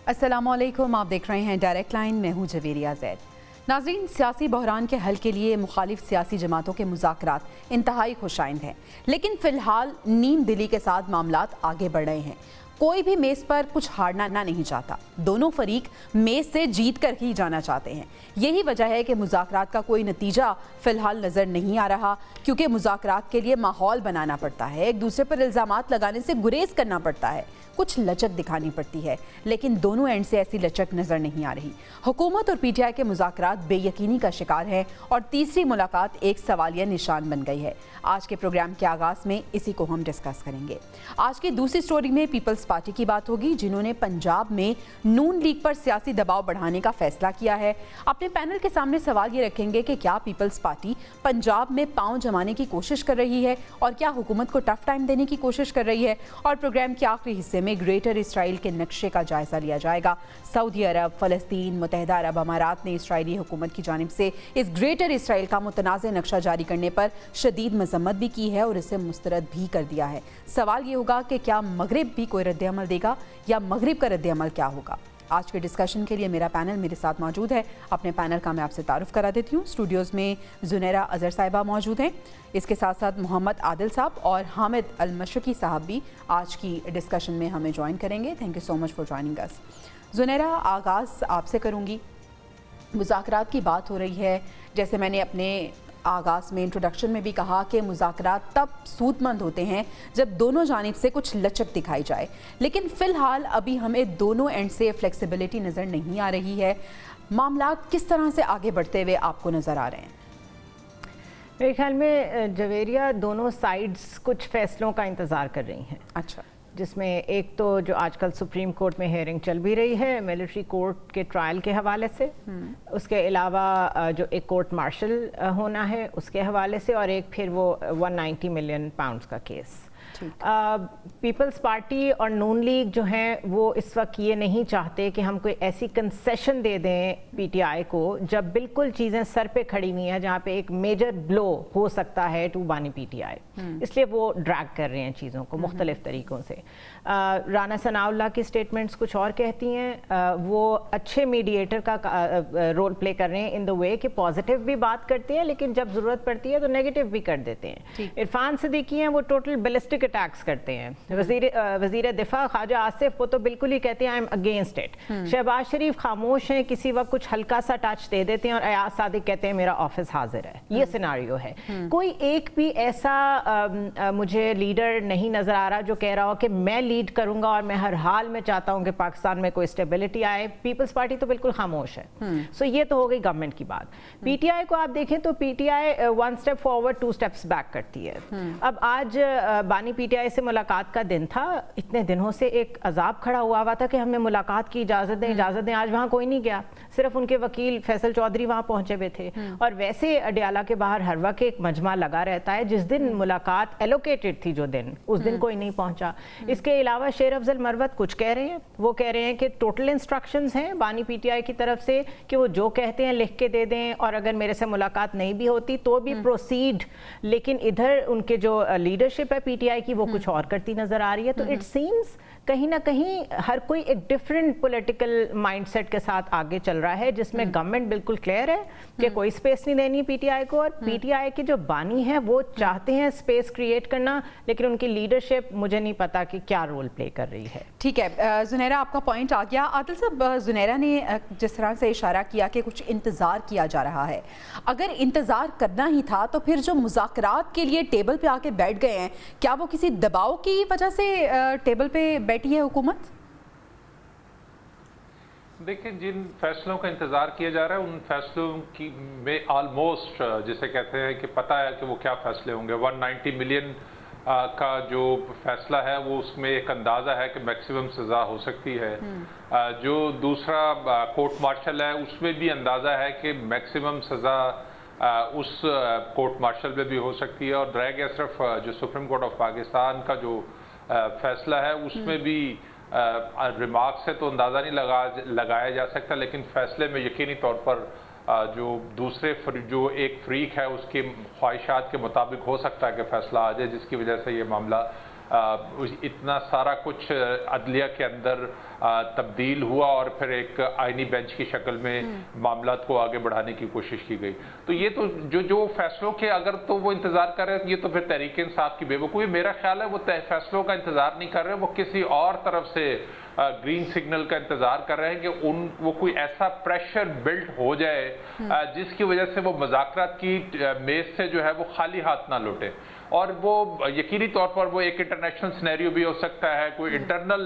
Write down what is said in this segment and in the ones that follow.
السلام علیکم، آپ دیکھ رہے ہیں ڈائریکٹ لائن، میں ہوں جویریہ زید۔ ناظرین، سیاسی بحران کے حل کے لیے مخالف سیاسی جماعتوں کے مذاکرات انتہائی خوشائند ہیں، لیکن فی الحال نیم دلی کے ساتھ معاملات آگے بڑھ رہے ہیں۔ کوئی بھی میز پر کچھ ہارنا نہیں چاہتا، دونوں فریق میز سے جیت کر ہی جانا چاہتے ہیں۔ یہی وجہ ہے کہ مذاکرات کا کوئی نتیجہ فی الحال نظر نہیں آ رہا، کیونکہ مذاکرات کے لیے ماحول بنانا پڑتا ہے، ایک دوسرے پر الزامات لگانے سے گریز کرنا پڑتا ہے، کچھ لچک دکھانی پڑتی ہے، لیکن دونوں اینڈ سے ایسی لچک نظر نہیں آ رہی۔ حکومت اور پی ٹی آئی کے مذاکرات بے یقینی کا شکار ہیں اور تیسری ملاقات ایک سوالیہ نشان بن گئی ہے۔ آج کے پروگرام کے آغاز میں اسی کو ہم ڈسکس کریں گے۔ آج کی دوسری سٹوری میں پیپلز پارٹی کی بات ہوگی، جنہوں نے پنجاب میں نون لیگ پر سیاسی دباؤ بڑھانے کا فیصلہ کیا ہے۔ اپنے پینل کے سامنے سوال یہ رکھیں گے کہ کیا پیپلز پارٹی پنجاب میں پاؤں جمانے کی کوشش کر رہی ہے اور کیا حکومت کو ٹف ٹائم دینے کی کوشش کر رہی ہے، اور پروگرام کے آخری حصے میں گریٹر اسرائیل کے نقشے کا جائزہ لیا جائے گا۔ سعودی عرب، فلسطین، متحدہ عرب امارات نے اسرائیلی حکومت کی جانب سے اس گریٹر اسرائیل کا متنازع نقشہ جاری کرنے پر شدید مذمت بھی کی ہے اور اسے مسترد بھی کر دیا ہے۔ سوال یہ ہوگا کہ کیا مغرب بھی کوئی رد عمل دے گا یا مغرب کا رد عمل کیا ہوگا؟ آج کے ڈسکشن کے لیے میرا پینل میرے ساتھ موجود ہے۔ اپنے پینل کا میں آپ سے تعارف کرا دیتی ہوں۔ اسٹوڈیوز میں زنیرہ اظہر صاحبہ موجود ہیں، اس کے ساتھ ساتھ محمد عادل صاحب اور حامد المشرقی صاحب بھی آج کی ڈسکشن میں ہمیں جوائن کریں گے۔ Thank you so much for joining اس۔ زنیرہ، آغاز آپ سے کروں گی۔ مذاکرات کی بات ہو رہی ہے، جیسے میں نے اپنے آغاز میں انٹروڈکشن میں بھی کہا کہ مذاکرات تب سود مند ہوتے ہیں جب دونوں جانب سے کچھ لچک دکھائی جائے، لیکن فی الحال ابھی ہمیں دونوں اینڈ سے فلیکسیبلٹی نظر نہیں آ رہی ہے۔ معاملات کس طرح سے آگے بڑھتے ہوئے آپ کو نظر آ رہے ہیں؟ میرے خیال میں جویریہ، دونوں سائیڈز کچھ فیصلوں کا انتظار کر رہی ہیں۔ اچھا، جس میں ایک تو جو آج کل سپریم کورٹ میں ہیئرنگ چل بھی رہی ہے ملٹری کورٹ کے ٹرائل کے حوالے سے، اس کے علاوہ جو ایک کورٹ مارشل ہونا ہے اس کے حوالے سے، اور ایک پھر وہ 190 ملین پاؤنڈز کا کیس۔ پیپلز پارٹی اور نون لیگ جو ہیں وہ اس وقت یہ نہیں چاہتے کہ ہم کوئی ایسی کنسیشن دے دیں پی ٹی آئی کو جب بالکل چیزیں سر پہ کھڑی ہوئی ہیں، جہاں پہ ایک میجر بلو ہو سکتا ہے ٹو بانی پی ٹی آئی، اس لیے وہ ڈریگ کر رہے ہیں چیزوں کو مختلف طریقوں سے۔ رانا ثناء اللہ کی سٹیٹمنٹس کچھ اور کہتی ہیں، وہ اچھے میڈییٹر کا رول پلے کر رہے ہیں ان دا وے کہ پازیٹیو بھی بات کرتے ہیں لیکن جب ضرورت پڑتی ہے تو نیگیٹو بھی کر دیتے ہیں۔ عرفان صدیقی ہیں، وہ ٹوٹل بیلسٹک اٹیکس کرتے ہیں۔ وزیر دفاع خواجہ آصف، وہ تو بالکل ہی کہتے ہیں I am against it. Shehbaz Sharif خاموش ہیں، کسی وقت کچھ ہلکا سا ٹچ دے دیتے ہیں، اور ایاز صادق کہتے ہیں میرا آفس حاضر ہے۔ یہ سیناریو ہے۔ کوئی ایک بھی ایسا مجھے لیڈر نہیں نظر آ رہا جو کہہ رہا ہو کہ میں لیڈ کروں گا اور میں ہر حال میں چاہتا ہوں کہ پاکستان میں کوئی اسٹیبلٹی آئے۔ پیپلز پارٹی تو بالکل خاموش ہے۔ سو یہ تو ہو گئی گورنمنٹ کی بات۔ پی ٹی آئی کو آپ دیکھیں تو P T I 1 step forward 2 steps back کرتی ہے۔ اب آج بانی پی ٹی آئی سے ملاقات کا دن تھا، اتنے دنوں سے ایک عذاب کھڑا ہوا تھا کہ ہمیں ملاقات کی اجازت دیں اجازت دیں۔ آج وہاں کوئی نہیں گیا، صرف ان کے وکیل فیصل چودھری وہاں پہنچے ہوئے تھے، اور ویسے اڈیالہ کے باہر ہر وقت ایک مجمع لگا رہتا ہے۔ جس دن ملاقات ایلوکیٹڈ تھی جو دن، اس دن کوئی نہیں پہنچا۔ اس کے علاوہ شیر افضل مروت کچھ کہہ رہے ہیں، وہ کہہ رہے ہیں کہ ٹوٹل انسٹرکشنز ہیں بانی پی ٹی آئی کی طرف سے کہ وہ جو کہتے ہیں لکھ کے دے دیں، اور اگر میرے سے ملاقات نہیں بھی ہوتی تو بھی پروسیڈ، لیکن ادھر ان کے جو لیڈرشپ ہے پی ٹی آئی کی وہ کچھ اور کرتی نظر آ رہی ہے۔ تو اٹ سیمز کہیں نہ کہیں ہر کوئی ایک ڈفرینٹ پولیٹیکل مائنڈ سیٹ کے ساتھ آگے چل رہا ہے، جس میں گورنمنٹ بالکل کلیئر ہے کہ کوئی سپیس نہیں دینی پی ٹی آئی کو، اور پی ٹی آئی کے جو بانی ہیں وہ چاہتے ہیں سپیس کریٹ کرنا، لیکن ان کی لیڈرشپ مجھے نہیں پتا کہ کیا رول پلے کر رہی ہے۔ ٹھیک ہے زنیرہ، آپ کا پوائنٹ آ گیا۔ عادل صاحب، زنیرہ نے جس طرح سے اشارہ کیا کہ کچھ انتظار کیا جا رہا ہے، اگر انتظار کرنا ہی تھا تو پھر جو مذاکرات کے لیے ٹیبل پہ آ کے بیٹھ گئے ہیں، کیا وہ کسی دباؤ کی وجہ سے ٹیبل پہ بیٹھی ہے حکومت؟ دیکھیں، جن فیصلوں کا انتظار کیا جا رہا ہے ان فیصلوں کی میں آلموسٹ جسے کہتے ہیں کہ پتہ ہے کہ وہ کیا فیصلے ہوں گے۔ 190 ملین کا جو فیصلہ ہے وہ اس میں ایک اندازہ ہے کہ میکسیمم سزا ہو سکتی ہے۔ جو دوسرا کورٹ مارشل ہے اس میں بھی اندازہ ہے کہ میکسیمم سزا اس کورٹ مارشل میں بھی ہو سکتی ہے، اور ڈریگ اشرف جو سپریم کورٹ آف پاکستان کا جو فیصلہ ہے اس میں بھی ریمارک سے تو اندازہ نہیں لگایا جا سکتا، لیکن فیصلے میں یقینی طور پر جو دوسرے جو ایک فریق ہے اس کی خواہشات کے مطابق ہو سکتا ہے کہ فیصلہ آ جائے، جس کی وجہ سے یہ معاملہ इतना सारा कुछ अदलिया के अंदर तब्दील हुआ और फिर एक आईनी बेंच की शक्ल में मामलात को आगे बढ़ाने की कोशिश की गई। तो ये तो जो फैसलों के अगर तो वो इंतज़ार कर रहे हैं, ये तो फिर तहरीक इंसाफ की बेवकूफ़ी। मेरा ख्याल है वो फैसलों का इंतज़ार नहीं कर रहे, वो किसी और तरफ से ग्रीन सिग्नल का इंतज़ार कर रहे हैं कि वो कोई ऐसा प्रेशर बिल्ड हो जाए जिसकी वजह से वो मुज़ाकरात की मेज़ से जो है वो खाली हाथ ना लौटे। और वो यकीनी तौर पर वो एक इंटरनेशनल सिनेरियो भी हो सकता है, कोई इंटरनल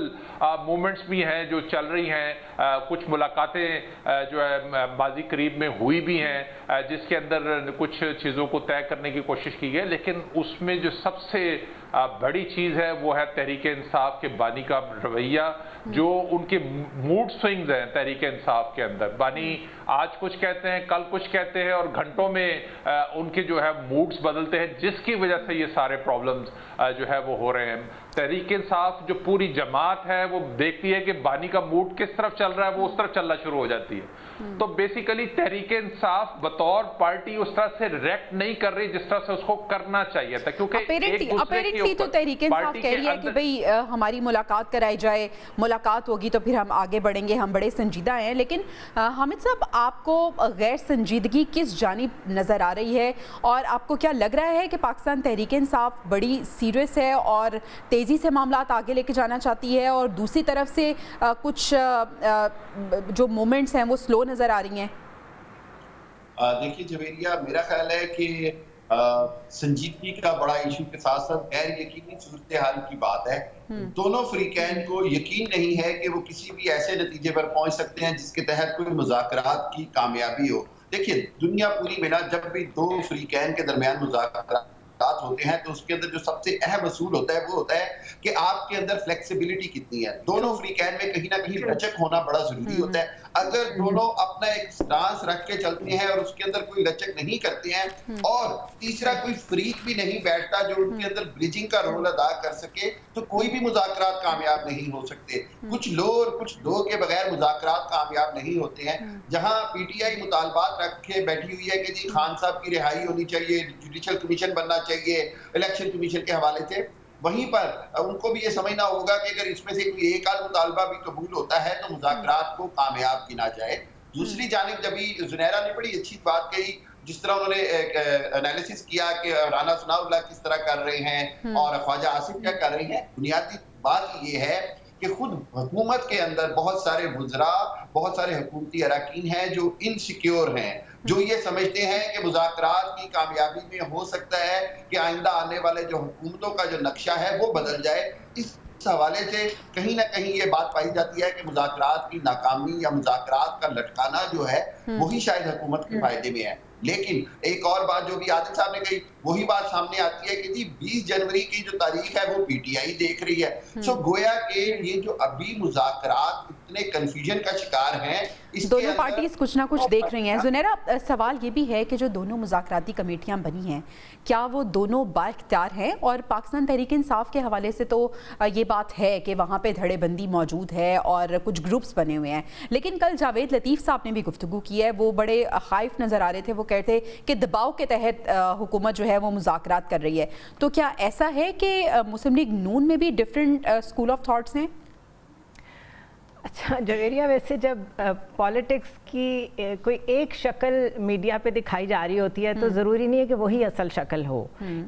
मूवमेंट्स भी हैं जो चल रही हैं, कुछ मुलाकातें जो है माजी करीब में हुई भी हैं जिसके अंदर कुछ चीज़ों को तय करने की कोशिश की गई, लेकिन उसमें जो सबसे बड़ी चीज़ है वो है तहरीक इंसाफ के बानी का रवैया, जो उनके मूड स्विंग्स हैं तहरीक इंसाफ के अंदर। बानी आज कुछ कहते हैं, कल कुछ कहते हैं और घंटों में उनके जो है मूड्स बदलते हैं, जिसकी वजह से ये सारे प्रॉब्लम्स जो है वो हो रहे हैं। तहरीक इंसाफ जो पूरी जमात है वो देखती है कि बानी का मूड किस तरफ चल रहा है, वो उस तरफ चलना शुरू हो जाती है। तो बेसिकली तहरीक इंसाफ बतौर पार्टी उस तरह से रिएक्ट नहीं कर रही जिस तरह से उसको करना चाहिए था, क्योंकि अपेरेंटली तो तहरीक इंसाफ कह रही है कि भाई हमारी मुलाकात कराई जाए, मुलाकात होगी तो फिर हम आगे बढ़ेंगे, हम बड़े संजीदा हैं। लेकिन हामिद साहब, आपको गैर संजीदगी किस जानिब नज़र आ रही है और आपको क्या लग रहा है कि पाकिस्तान तहरीक इंसाफ बड़ी सीरियस है और तेज़ी से मामलात आगे लेके जाना चाहती है, और दूसरी तरफ से कुछ जो मूवमेंट्स हैं वो स्लो नज़र आ रही हैं? देखिए जवेरिया, मेरा ख्याल है कि संजीदगी का बड़ा इशू के साथ साथ गैर यकीनी सूरत हाल की बात है। दोनों फ्रीकैन को यकीन नहीं है कि वो किसी भी ऐसे नतीजे पर पहुंच सकते हैं जिसके तहत कोई मुज़ाकरात की कामयाबी हो। देखिए दुनिया पूरी में ना जब भी दो फ्रीकैन के दरमियान मुज़ाकरात होते हैं तो उसके अंदर जो सबसे अहम असूल होता है वो होता है कि आपके अंदर फ्लेक्सिबिलिटी कितनी है। दोनों फ्रीकैन में कहीं ना कहीं लचक होना बड़ा जरूरी होता है। अगर दोनों अपना एक स्टांस रख के चलते हैं और उसके अंदर कोई लचक नहीं करते हैं और तीसरा कोई फ्रीक भी नहीं बैठता जो उनके अंदर ब्रिजिंग का रोल अदा कर सके, तो कोई भी मुज़ाकरात कामयाब नहीं हो सकते। कुछ लो और कुछ दो के बगैर मुज़ाकरात कामयाब नहीं होते हैं। जहां पीटीआई मुतालबात रखे बैठी हुई है कि जी खान साहब की रिहाई होनी चाहिए, जुडिशल कमीशन बनना चाहिए इलेक्शन कमीशन के हवाले से, वहीं पर उनको भी ये समझना होगा कि अगर इसमें से कोई एक आध मुतालबा भी कबूल होता है तो मुज़ाकरात को कामयाब गिना जाए। दूसरी जानिब जब जुनैरा ने बड़ी अच्छी बात कही, जिस तरह उन्होंने एनालिसिस किया कि राना सनाउल्लाह किस तरह कर रहे हैं और ख्वाजा आसिफ क्या कर रहे हैं। बुनियादी बात ये है कि खुद हुकूमत के अंदर बहुत सारे वुज़रा, बहुत सारे हुकूमती अरकान हैं जो इनसिक्योर हैं, जो ये समझते हैं कि मुज़ाकरात की कामयाबी में हो सकता है कि आइंदा आने वाले जो हुकूमतों का जो नक्शा है वो बदल जाए। इस हवाले से कहीं ना कहीं ये बात पाई जाती है कि मुज़ाकरात की नाकामी या मुज़ाकरात का लटकाना जो है वही शायद हुकूमत के फायदे में है। लेकिन एक और बात जो भी आदिल साहब ने कही, वही बात सामने आती है कि जी 20 जनवरी की जो तारीख है वो पीटीआई देख रही है। सो गोया के ये जो अभी मुज़ाकरात इतने कंफ्यूजन का शिकार हैं, दोनों पार्टीज कुछ ना कुछ देख रही हैं। जुनैरा, सवाल ये भी है कि जो दोनों मुज़ाकराती कमेटियां बनी हैं, क्या वो दोनों बाइख्तियार हैं? और पाकिस्तान तहरीक इंसाफ के हवाले से तो ये बात है कि वहाँ पे धड़ेबंदी मौजूद है और कुछ ग्रुप्स बने हुए हैं, लेकिन कल जावेद लतीफ़ साहब ने भी गुफ्तगू की है, वो बड़े खाइफ नज़र आ रहे थे। वो कहते कि दबाव के तहत हुकूमत जो है वो मुज़ाकरात कर रही है। तो क्या ऐसा है कि मुस्लिम लीग नून में भी डिफरेंट स्कूल ऑफ थॉट्स हैं? अच्छा जवेरिया, वैसे जब पॉलिटिक्स की कोई एक शक्ल मीडिया पे दिखाई जा रही होती है तो ज़रूरी नहीं है कि वही असल शक्ल हो।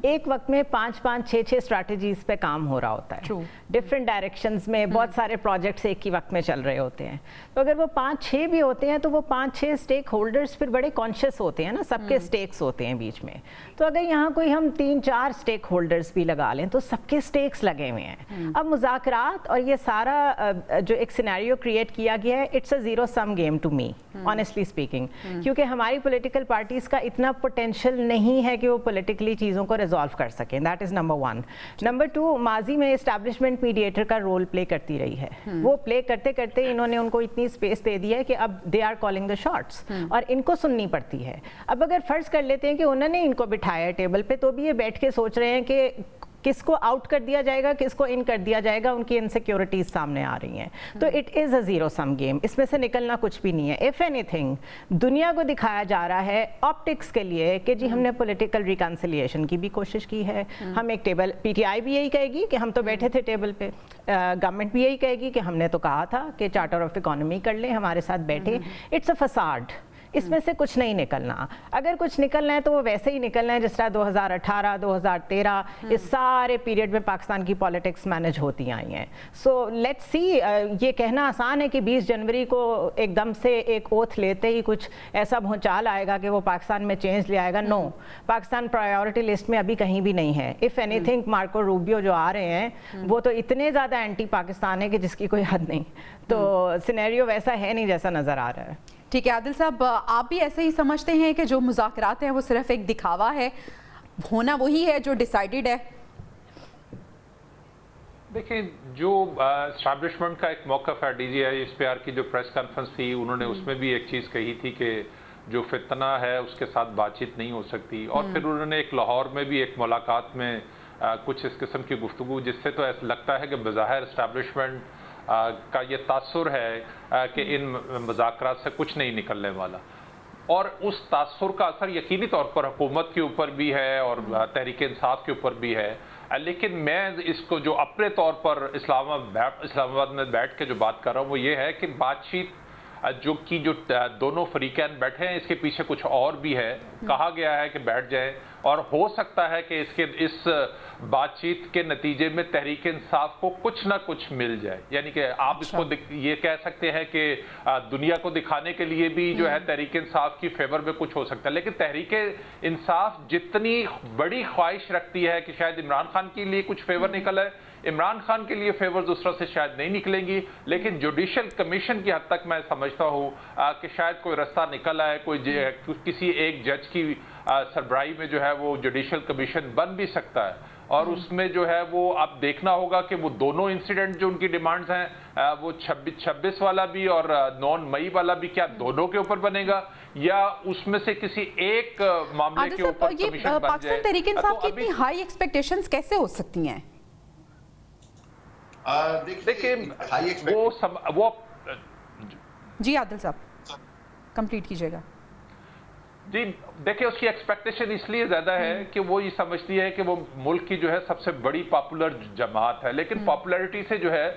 एक वक्त में 5-5, 6-6 स्ट्रैटेजीज पे काम हो रहा होता है, डिफरेंट डायरेक्शंस में बहुत सारे प्रोजेक्ट्स एक ही वक्त में चल रहे होते हैं। तो अगर वो 5-6 भी होते हैं तो वो 5-6 स्टेक होल्डर्स फिर बड़े कॉन्शियस होते हैं ना, सबके स्टेक्स होते हैं बीच में। तो अगर यहाँ कोई हम 3-4 स्टेक होल्डर्स भी लगा लें तो सबके स्टेक्स लगे हुए हैं। अब मुज़ाकरात और ये सारा जो एक सिनेरियो क्रिएट किया गया है, it's a zero sum game to me honestly speaking, क्योंकि हमारी पॉलिटिकल पार्टीज का इतना पोटेंशियल नहीं है कि वो पॉलिटिकली चीज़ों को रिजॉल्व कर सकें। That is number 1। नंबर 2, माजी में एस्टैब्लिशमेंट मीडिएटर का रोल प्ले करती रही है। वो प्ले करते करते इन्होंने उनको इतनी स्पेस दे दी है कि अब they are calling the shots और इनको सुननी पड़ती है। अब अगर फ़र्ज़ कर लेते हैं कि उन्होंने इनको बिठाया टेबल पे, तो भी ये बैठ के सोच रहे हैं कि کس کو آؤٹ کر دیا جائے گا, کس کو ان کر دیا جائے گا, ان کی انسیکیورٹیز سامنے آ رہی ہیں. تو it is a zero sum game, اس میں سے نکلنا کچھ بھی نہیں ہے. اف اینی تھنگ دنیا کو دکھایا جا رہا ہے آپٹکس کے لیے کہ جی ہم نے پولیٹیکل ریکنسیلیشن کی بھی کوشش کی ہے, ہم ایک ٹیبل, پی ٹی آئی بھی یہی کہے گی کہ ہم تو بیٹھے تھے ٹیبل پہ, گورنمنٹ بھی یہی کہے گی کہ ہم نے تو کہا تھا کہ چارٹر آف اکانومی کر لیں, ہمارے ساتھ بیٹھے. اٹس اے فساڈ, اس میں سے کچھ نہیں نکلنا. اگر کچھ نکلنا ہے تو وہ ویسے ہی نکلنا ہے جس طرح 2018 2013 اس سارے پیریڈ میں پاکستان کی پالیٹکس مینج ہوتی آئی ہیں. سو لیٹ سی, یہ کہنا آسان ہے کہ 20 جنوری کو ایک دم سے ایک اوتھ لیتے ہی کچھ ایسا بھونچال آئے گا کہ وہ پاکستان میں چینج لے آئے گا. نو, پاکستان پرائیورٹی لسٹ میں ابھی کہیں بھی نہیں ہے. If any thing Marco Rubio جو آ رہے ہیں وہ تو اتنے زیادہ اینٹی پاکستان ہے کہ جس کی کوئی حد نہیں. تو سینیریو ویسا ہے نہیں جیسا نظر آ رہا ہے. ٹھیک ہے عادل صاحب, آپ بھی ایسے ہی سمجھتے ہیں کہ جو مذاکرات ہیں وہ صرف ایک دکھاوا ہے, ہونا وہی ہے جو ڈیسائیڈڈ ہے؟ دیکھیں, جو اسٹیبلشمنٹ کا ایک موقف ہے, D G I S P R کی جو پریس کانفرنس تھی, انہوں نے اس میں بھی ایک چیز کہی تھی کہ جو فتنہ ہے اس کے ساتھ بات چیت نہیں ہو سکتی. اور پھر انہوں نے ایک لاہور میں بھی ایک ملاقات میں کچھ اس قسم کی گفتگو, جس سے تو ایسا لگتا ہے کہ بظاہر اسٹیبلشمنٹ کا یہ تاثر ہے کہ ان مذاکرات سے کچھ نہیں نکلنے والا, اور اس تاثر کا اثر یقینی طور پر حکومت کے اوپر بھی ہے اور تحریک انصاف کے اوپر بھی ہے. لیکن میں اس کو جو اپنے طور پر اسلام آباد میں بیٹھ کے جو بات کر رہا ہوں وہ یہ ہے کہ بات چیت جو دونوں فریقین بیٹھے ہیں اس کے پیچھے کچھ اور بھی ہے. کہا گیا ہے کہ بیٹھ جائیں, اور ہو سکتا ہے کہ اس بات چیت کے نتیجے میں تحریک انصاف کو کچھ نہ کچھ مل جائے. یعنی کہ آپ اس کو یہ کہہ سکتے ہیں کہ دنیا کو دکھانے کے لیے بھی جو ہے تحریک انصاف کی فیور میں کچھ ہو سکتا ہے, لیکن تحریک انصاف جتنی بڑی خواہش رکھتی ہے کہ شاید عمران خان کے لیے کچھ فیور نکل ہے, عمران خان کے لیے فیورز اس طرح سے شاید نہیں نکلیں گی, لیکن جوڈیشل کمیشن کی حد تک میں سمجھتا ہوں کہ شاید کوئی رستہ نکل آئے, کسی ایک جج کی سربراہی میں جو ہے وہ جوڈیشل کمیشن بن بھی سکتا ہے. اور اس میں جو ہے وہ اب دیکھنا ہوگا کہ وہ دونوں انسیڈنٹ جو ان کی ڈیمانڈز ہیں وہ 26 والا بھی اور 9 مئی والا بھی, کیا دونوں کے اوپر بنے گا یا اس میں سے کسی ایک معاملے کے اوپر کمیشن بن جائے. پاکستان تحریک انصاف کی اتنی ہائی ایکسپیکٹیشنز کیسے ہو سکتی ہیں؟ دیکھیں وہ جی عادل صاحب کمپلیٹ کیجئے گا. جی دیکھیں, اس کی ایکسپیکٹیشن اس لیے زیادہ ہے کہ وہ یہ سمجھتی ہے کہ وہ ملک کی جو ہے سب سے بڑی پاپولر جماعت ہے, لیکن پاپولیرٹی سے جو ہے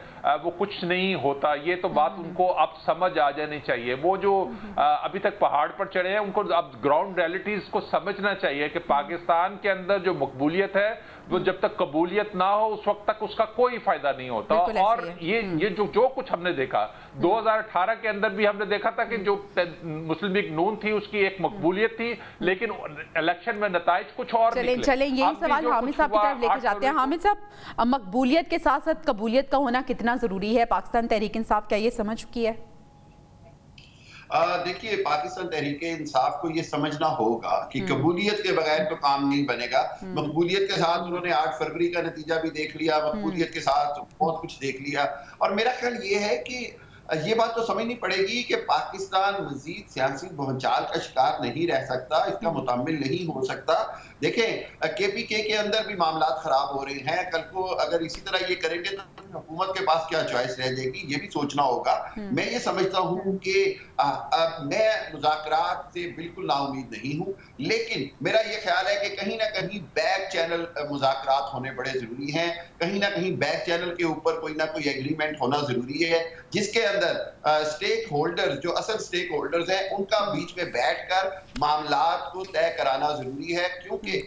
وہ کچھ نہیں ہوتا. یہ تو بات ان کو اب سمجھ آ جانی چاہیے. وہ جو ابھی تک پہاڑ پر چڑھے ہیں ان کو اب گراؤنڈ ریئلٹیز کو سمجھنا چاہیے کہ پاکستان کے اندر جو مقبولیت ہے وہ جب تک قبولیت نہ ہو اس وقت تک اس کا کوئی فائدہ نہیں ہوتا. اور یہ جو کچھ ہم نے دیکھا 2018 کے اندر بھی ہم نے دیکھا تھا کہ جو مسلم لیگ نون تھی اس کی ایک مقبولیت تھی, لیکن الیکشن میں نتائج کچھ اور نکلے. چلیں یہی سوال حامد صاحب کی طرف لے کے جاتے ہیں. حامد صاحب, مقبولیت کے ساتھ ساتھ قبولیت کا ہونا کتنا ضروری ہے؟ پاکستان تحریک انصاف کیا یہ سمجھ چکی ہے؟ دیکھیے, پاکستان تحریک انصاف کو یہ سمجھنا ہوگا کہ قبولیت کے بغیر تو کام نہیں بنے گا. مقبولیت کے ساتھ انہوں نے 8 فروری کا نتیجہ بھی دیکھ لیا, مقبولیت کے ساتھ بہت کچھ دیکھ لیا, اور میرا خیال یہ ہے کہ یہ بات تو سمجھنی پڑے گی کہ پاکستان مزید سیاسی بھونچال کا شکار نہیں رہ سکتا, اس کا متحمل نہیں ہو سکتا. دیکھیں, کے پی کے اندر بھی معاملات خراب ہو رہے ہیں. کل کو اگر اسی طرح یہ کریں گے تو حکومت کے پاس کیا چوائس رہ جائے گی, یہ بھی سوچنا ہوگا. میں یہ سمجھتا ہوں کہ میں مذاکرات سے بالکل نا امید نہیں ہوں, لیکن میرا یہ خیال ہے کہ کہیں نہ کہیں بیک چینل مذاکرات ہونے بڑے ضروری ہیں. کہیں نہ کہیں بیک چینل کے اوپر کوئی نہ کوئی ایگریمنٹ ہونا ضروری ہے, جس کے اندر سٹیک ہولڈرز, جو اصل سٹیک ہولڈرز ہیں, ان کا بیچ میں بیٹھ کر معاملات کو طے کرانا ضروری ہے. کیونکہ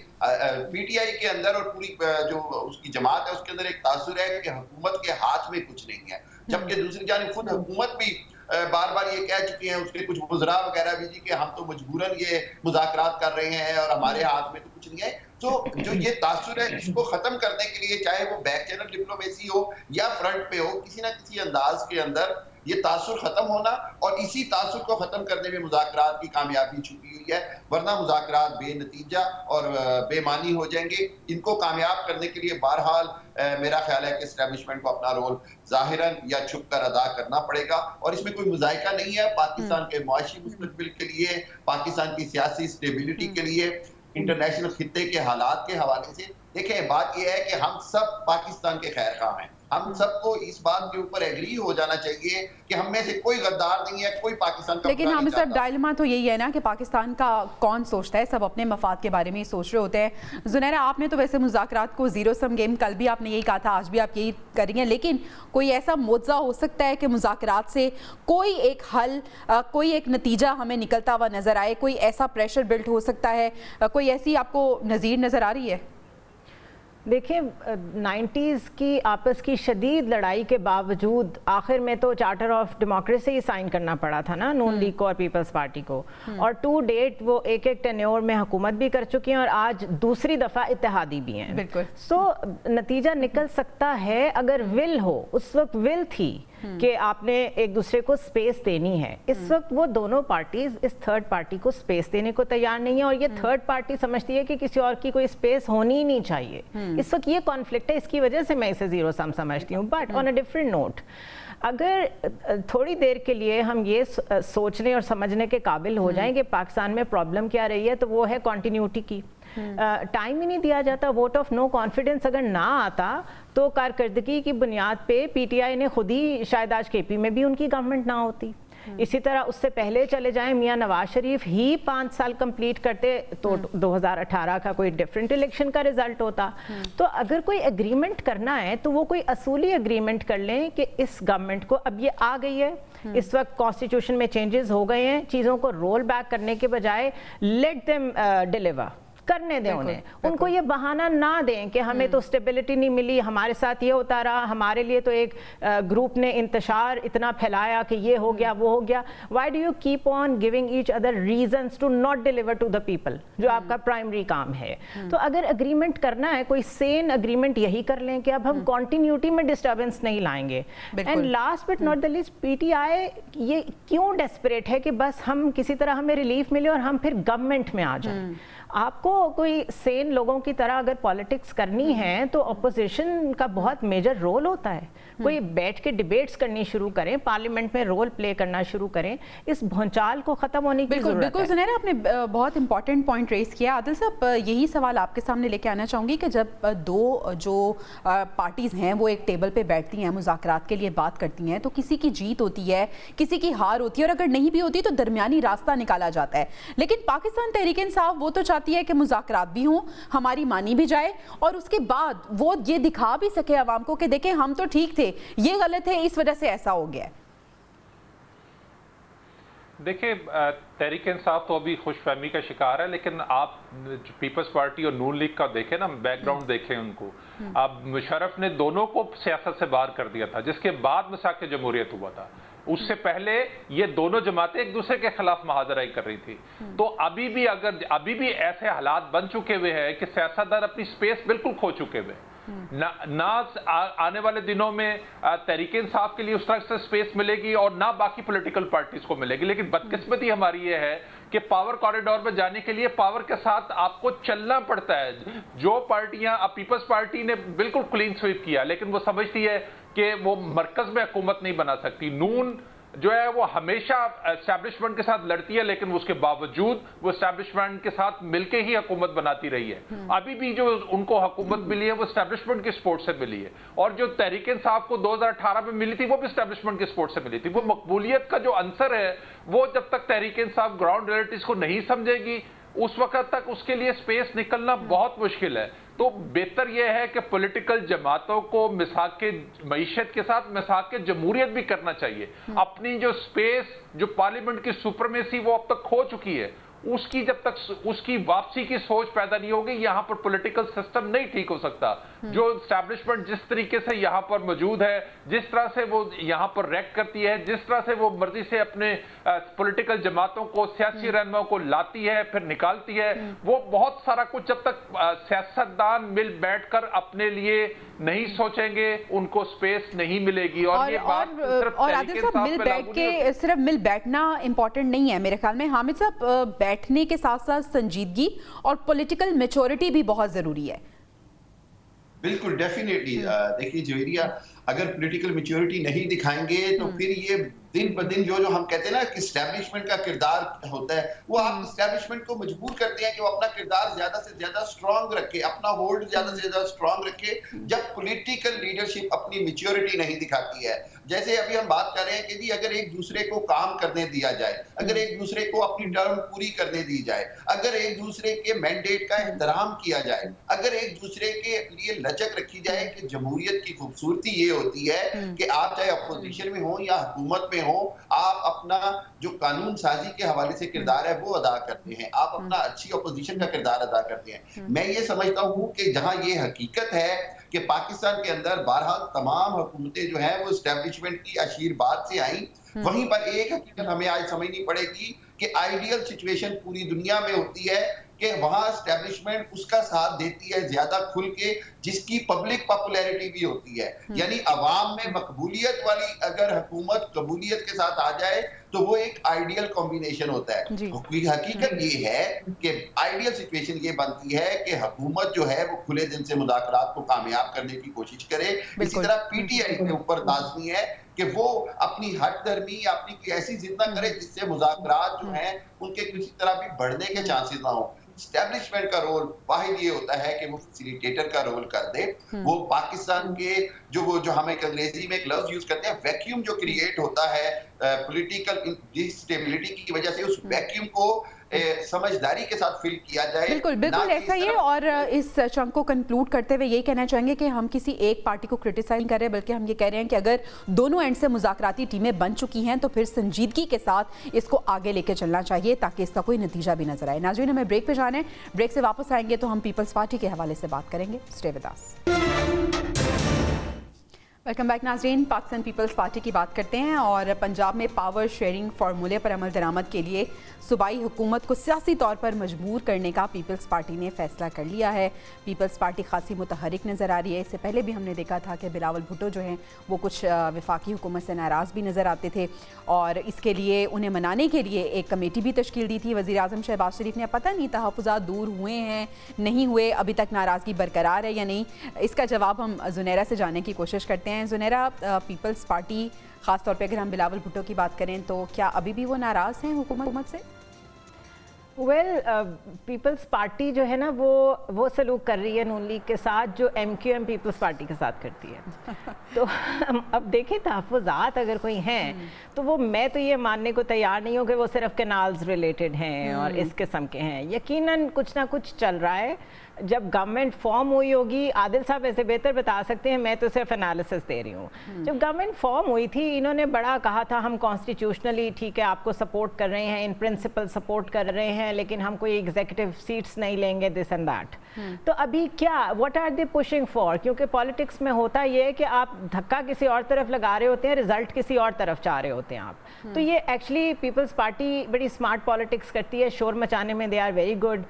پی ٹی آئی کے اندر اور پوری جو اس کی جماعت ہے اس کے اندر ایک تاثر ہے کہ حکومت کے ہاتھ میں کچھ نہیں ہے, جبکہ دوسری جانب خود حکومت بھی بار بار یہ کہہ چکی ہیں, اس کے کچھ وزراء وغیرہ بھی, جی کہ ہم تو مجبوراً یہ مذاکرات کر رہے ہیں اور ہمارے ہاتھ میں تو کچھ نہیں ہے. تو جو یہ تاثر ہے اس کو ختم کرنے کے لیے, چاہے وہ بیک چینل ڈپلومیسی ہو یا فرنٹ پہ ہو, کسی نہ کسی انداز کے اندر یہ تاثر ختم ہونا, اور اسی تاثر کو ختم کرنے میں مذاکرات کی کامیابی چھپی ہوئی ہے. ورنہ مذاکرات بے نتیجہ اور بے معنی ہو جائیں گے. ان کو کامیاب کرنے کے لیے بہرحال میرا خیال ہے کہ اسٹیبلشمنٹ کو اپنا رول ظاہراً یا چھپ کر ادا کرنا پڑے گا, اور اس میں کوئی مذائقہ نہیں ہے. پاکستان کے معاشی مستقبل کے لیے, پاکستان کی سیاسی اسٹیبلٹی کے لیے, انٹرنیشنل خطے کے حالات کے حوالے سے دیکھیں بات یہ ہے کہ ہم سب پاکستان کے خیر خواہ ہیں, ہم سب کو اس بات کے اوپر ایگری ہو جانا چاہیے کہ ہم میں سے کوئی غدار نہیں ہے, کوئی پاکستان کا لیکن حامد صاحب ڈائلما تو یہی ہے نا کہ پاکستان کا کون سوچتا ہے, سب اپنے مفاد کے بارے میں ہی سوچ رہے ہوتے ہیں. زنیرہ آپ نے تو ویسے مذاکرات کو زیرو سم گیم, کل بھی آپ نے یہی کہا تھا, آج بھی آپ یہی کریں گے, لیکن کوئی ایسا معجزہ ہو سکتا ہے کہ مذاکرات سے کوئی ایک حل, کوئی ایک نتیجہ ہمیں نکلتا ہوا نظر آئے, کوئی ایسا پریشر بلڈ ہو سکتا ہے, کوئی ایسی آپ کو نظیر نظر آ رہی ہے؟ دیکھیں 90s کی آپس کی شدید لڑائی کے باوجود آخر میں تو چارٹر آف ڈیموکریسی سائن کرنا پڑا تھا نا نون لیگ کو اور پیپلز پارٹی کو, اور ٹو ڈیٹ وہ ایک ٹینیور میں حکومت بھی کر چکی ہیں اور آج دوسری دفعہ اتحادی بھی ہیں. سو نتیجہ نکل سکتا ہے اگر ول ہو. اس وقت ول تھی کہ آپ نے ایک دوسرے کو سپیس دینی ہے. اس وقت وہ دونوں پارٹیز اس تھرڈ پارٹی کو سپیس دینے کو تیار نہیں ہے, اور یہ تھرڈ پارٹی سمجھتی ہے کہ کسی اور کی کوئی سپیس ہونی ہی نہیں چاہیے. اس وقت یہ کانفلکٹ ہے, اس کی وجہ سے میں اسے زیرو سم سمجھتی ہوں. But on a different note, اگر تھوڑی دیر کے لیے ہم یہ سوچنے اور سمجھنے کے قابل ہو جائیں کہ پاکستان میں پرابلم کیا رہی ہے, تو وہ ہے کنٹینیوٹی کی. ٹائم ہی نہیں دیا جاتا. ووٹ آف نو کانفیڈنس اگر نہ آتا تو کارکردگی کی بنیاد پہ پی ٹی آئی نے خود ہی شاید آج کے پی میں بھی ان کی گورنمنٹ نہ ہوتی. اسی طرح اس سے پہلے چلے جائیں, میاں نواز شریف ہی 5 سال کمپلیٹ کرتے تو 2018 کا کوئی ڈیفرنٹ الیکشن کا رزلٹ ہوتا. تو اگر کوئی اگریمنٹ کرنا ہے تو وہ کوئی اصولی اگریمنٹ کر لیں کہ اس گورنمنٹ کو اب یہ آ گئی ہے, اس وقت کانسٹیٹیوشن میں چینجز ہو گئے ہیں, چیزوں کو رول بیک کرنے کے بجائے لیٹ دیم ڈیلیور کرنے دیں انہیں. ان کو یہ بہانہ نہ دیں کہ ہمیں تو اسٹیبلٹی نہیں ملی, ہمارے ساتھ یہ ہوتا رہا, ہمارے لیے تو ایک گروپ نے انتشار اتنا پھیلایا کہ یہ ہو گیا وہ ہو گیا. Why do you keep on giving each other reasons to not deliver to the people, جو آپ کا پرائمری کام ہے. تو اگر اگریمنٹ کرنا ہے, کوئی سین اگریمنٹ یہی کر لیں کہ اب ہم کنٹینیوٹی میں ڈسٹربنس نہیں لائیں گے. And last but not the least, P T I یہ کیوں ڈیسپریٹ ہے کہ بس ہم کسی طرح ہمیں ریلیف ملے اور ہم پھر گورنمنٹ میں آ جائیں. آپ کو کوئی سین لوگوں کی طرح اگر پالیٹکس کرنی ہے تو اپوزیشن کا بہت میجر رول ہوتا ہے. کوئی بیٹھ کے ڈیبیٹس کرنی شروع کریں, پارلیمنٹ میں رول پلے کرنا شروع کریں. اس بھونچال کو ختم ہونے کی ضرورت ہے. بالکل زنیرہ, آپ نے بہت امپورٹنٹ پوائنٹ ریز کیا. عادل صاحب, یہی سوال آپ کے سامنے لے کے آنا چاہوں گی کہ جب دو جو پارٹیز ہیں وہ ایک ٹیبل پہ بیٹھتی ہیں, مذاکرات کے لیے بات کرتی ہیں, تو کسی کی جیت ہوتی ہے, کسی کی ہار ہوتی ہے, اور اگر نہیں بھی ہوتی تو درمیانی راستہ نکالا جاتا ہے. لیکن پاکستان تحریک انصاف وہ تو چاہتی ہے کہ مذاکرات بھی ہوں, ہماری مانی بھی جائے, اور اس کے بعد وہ یہ دکھا بھی سکے عوام کو کہ دیکھیں ہم تو ٹھیک تھے, یہ غلط ہے, اس وجہ سے ایسا ہو گیا ہے. دیکھیں تحریک انصاف تو ابھی خوش فہمی کا شکار ہے, لیکن آپ پیپلز پارٹی اور نون لیگ کا دیکھیں نا, بیک گراؤنڈ دیکھیں ان کو. اب مشرف نے دونوں کو سیاست سے باہر کر دیا تھا, جس کے بعد مساق جمہوریت ہوا تھا. اس سے پہلے یہ دونوں جماعتیں ایک دوسرے کے خلاف محاذرائی کر رہی تھی. تو ابھی بھی ایسے حالات بن چکے ہوئے ہیں کہ سیاستدان اپنی سپیس بالکل کھو چکے ہوئے. نہ آنے والے دنوں میں تحریک انصاف کے لیے اس طرح سے سپیس ملے گی اور نہ باقی پولیٹیکل پارٹیز کو ملے گی. لیکن بدقسمتی ہماری یہ ہے کہ پاور کوریڈور میں جانے کے لیے پاور کے ساتھ آپ کو چلنا پڑتا ہے. جو پارٹیاں, اب پیپلز پارٹی نے بالکل کلین سویپ کیا, لیکن وہ سمجھتی ہے کہ وہ مرکز میں حکومت نہیں بنا سکتی. نون جو ہے وہ ہمیشہ اسٹیبلشمنٹ کے ساتھ لڑتی ہے, لیکن اس کے باوجود وہ اسٹیبلشمنٹ کے ساتھ مل کے ہی حکومت بناتی رہی ہے. ابھی بھی جو ان کو حکومت ملی ہے وہ اسٹیبلشمنٹ کی سپورٹ سے ملی ہے, اور جو تحریک انصاف کو 2018 میں ملی تھی وہ بھی اسٹیبلشمنٹ کی سپورٹ سے ملی تھی. وہ مقبولیت کا جو عنصر ہے وہ جب تک تحریک انصاف گراؤنڈ ریئلٹیز کو نہیں سمجھے گی اس وقت تک اس کے لیے سپیس نکلنا بہت مشکل ہے. تو بہتر یہ ہے کہ پولیٹیکل جماعتوں کو مساق معیشت کے ساتھ مساق جمہوریت بھی کرنا چاہیے. اپنی جو سپیس, جو پارلیمنٹ کی سپرمیسی وہ اب تک کھو چکی ہے, اس کی جب تک اس کی واپسی کی سوچ پیدا نہیں ہوگی, یہاں پر پولیٹیکل سسٹم نہیں ٹھیک ہو سکتا. جو اسٹیبلشمنٹ جس طریقے سے یہاں پر موجود ہے, جس طرح سے وہ یہاں پر ریک کرتی ہے, جس طرح سے وہ مرضی سے اپنے پولیٹیکل جماعتوں کو, سیاسی رہنماؤں کو لاتی ہے پھر نکالتی ہے, وہ بہت سارا کچھ جب تک سیاستدان مل بیٹھ کر اپنے لیے نہیں سوچیں گے ان کو سپیس نہیں ملے گی. اور یہ بات صرف عادل صاحب مل بیٹھ کے صرف مل بیٹھنا امپورٹنٹ نہیں ہے میرے خیال میں. حامد صاحب, بیٹھنے کے ساتھ ساتھ سنجیدگی اور پولیٹیکل میچورٹی بھی بہت ضروری ہے. بالکل ڈیفینیٹلی. دیکھیے جویریہ, अगर पॉलिटिकल मैच्योरिटी नहीं दिखाएंगे तो फिर ये दिन ब दिन जो हम कहते हैं ना कि एस्टैब्लिशमेंट का किरदार होता है, वो आप एस्टैब्लिशमेंट को मजबूर करते हैं कि वो अपना किरदार ज्यादा से ज्यादा स्ट्रांग रखे, अपना होल्ड ज्यादा से ज्यादा स्ट्रांग रखे, जब पॉलिटिकल लीडरशिप अपनी मैच्योरिटी नहीं दिखाती है। जैसे अभी हम बात कर रहे हैं कि जी अगर एक दूसरे को काम करने दिया जाए, अगर एक दूसरे को अपनी टर्म पूरी करने दी जाए, अगर एक दूसरे के मैंडेट का एहतराम किया जाए, अगर एक दूसरे के लिए लचक रखी जाए कि जमहूरियत की खूबसूरती ये होती है कि आप चाहे अपोजिशन में हो या हुकूमत में हो, आप अपना जो कानून साजी के हवाले से किरदार है वो अदा करते हैं, आप अपना अच्छी अपोजिशन का किरदार अदा करते हैं। मैं ये समझता हूँ कि जहां ये हकीकत है कि पाकिस्तान के अंदर बहरहाल तमाम हुकूमतें जो हैं वो एस्टैब्लिशमेंट की आशीर्वाद से आई, वहीं पर एक हकीकत हमें आज समझनी पड़ेगी कि आइडियल सिचुएशन पूरी दुनिया में होती है कि वहां एस्टैब्लिशमेंट उसका साथ देती है ज्यादा खुल के जिसकी पब्लिक पॉपुलैरिटी भी होती है, यानी अवाम में मकबूलियत वाली अगर हुकूमत कबूलियत के साथ आ जाए तो वो एक आइडियल कॉम्बिनेशन होता है। हकीकत ये है कि आइडियल सिचुएशन ये बनती है कि हुकूमत जो है वो खुले दिल से मुज़ाकरात को कामयाब करने की कोशिश करे। इसी तरह पीटीआई के ऊपर लाज़मी है कि वो अपनी हट दर्मी या अपनी कोई ऐसी जिद ना करे जिससे मुज़ाकरात जो हैं उनके किसी तरह भी बढ़ने के चांसेस ना हो। एस्टैब्लिशमेंट का रोल वाहिद ये होता है कि वो फैसिलिटेटर का रोल कर दे, वो पाकिस्तान के जो हम एक अंग्रेजी में एक लफ्ज यूज करते हैं वैक्यूम जो क्रिएट होता है पॉलिटिकल इंस्टेबिलिटी की वजह से, उस वैक्यूम को समझदारी के साथ फिल किया जाए। बिल्कुल बिल्कुल ऐसा ही है। और इस चंक को कंक्लूड करते हुए यही कहना चाहेंगे कि हम किसी एक पार्टी को क्रिटिसाइज कर रहे हैं, बल्कि हम ये कह रहे हैं कि अगर दोनों एंड से मुज़ाकराती टीमें बन चुकी हैं तो फिर संजीदगी के साथ इसको आगे लेके चलना चाहिए ताकि इसका कोई नतीजा भी नजर आए। नाज़रीन, हमें ब्रेक पे जाना है, ब्रेक से वापस आएंगे तो हम पीपल्स पार्टी के हवाले से बात करेंगे। Stay with us. Welcome back नाज़रीन, पाकिस्तान पीपल्स पार्टी की बात करते हैं और पंजाब में पावर शेयरिंग फार्मूले पर अमल दरामद के लिए सूबाई हुकूमत को सियासी तौर पर मजबूर करने का पीपल्स पार्टी ने फैसला कर लिया है। पीपल्स पार्टी खासी मुतहरिक नज़र आ रही है। इससे पहले भी हमने देखा था कि बिलावल भुट्टो जो हैं वो कुछ वफाकी हुकूमत से नाराज़ भी नज़र आते थे और इसके लिए उन्हें मनाने के लिए एक कमेटी भी तश्कील दी थी। वज़ीर आज़म शहबाज शरीफ ने पता नहीं तहफ़्फ़ुज़ात दूर हुए हैं नहीं हुए, अभी तक नाराज़गी बरकरार है या नहीं, इसका जवाब हम ज़ुनैरा से जानने की कोशिश करते हैं। ज़ुनैरा, पीपल्स पार्टी ख़ास तौर पे अगर हम बिलावल भुट्टो की बात करें तो क्या अभी भी वो नाराज़ हैं हुकूमत से? पीपल्स पार्टी जो है ना वो सलूक कर रही है नून लीग के साथ जो MQM पीपल्स पार्टी के साथ करती है। तो अब देखें तहफ़्फ़ुज़ात अगर कोई हैं तो वो मैं तो ये मानने को तैयार नहीं हूँ कि वो सिर्फ कैनाल्स रिलेटेड हैं और इस किस्म के हैं। यकीनन कुछ ना कुछ चल रहा है। जब गवर्नमेंट फॉर्म हुई होगी, आदिल साहब ऐसे बेहतर बता सकते हैं, मैं तो सिर्फ एनालिसिस दे रही हूँ। जब गवर्नमेंट फॉर्म हुई थी इन्होंने बड़ा कहा था हम कॉन्स्टिट्यूशनली ठीक है आपको सपोर्ट कर रहे हैं, इन प्रिंसिपल सपोर्ट कर रहे हैं, लेकिन हम कोई एग्जीक्यूटिव सीट्स नहीं लेंगे, दिस एंड दैट। तो अभी क्या what are they pushing for? क्योंकि पॉलिटिक्स में होता ये है कि आप धक्का किसी और तरफ लगा रहे होते हैं, रिजल्ट किसी और तरफ चाह रहे होते हैं आप। तो ये एक्चुअली पीपल्स पार्टी बड़ी स्मार्ट पॉलिटिक्स करती है, शोर मचाने में दे आर वेरी गुड।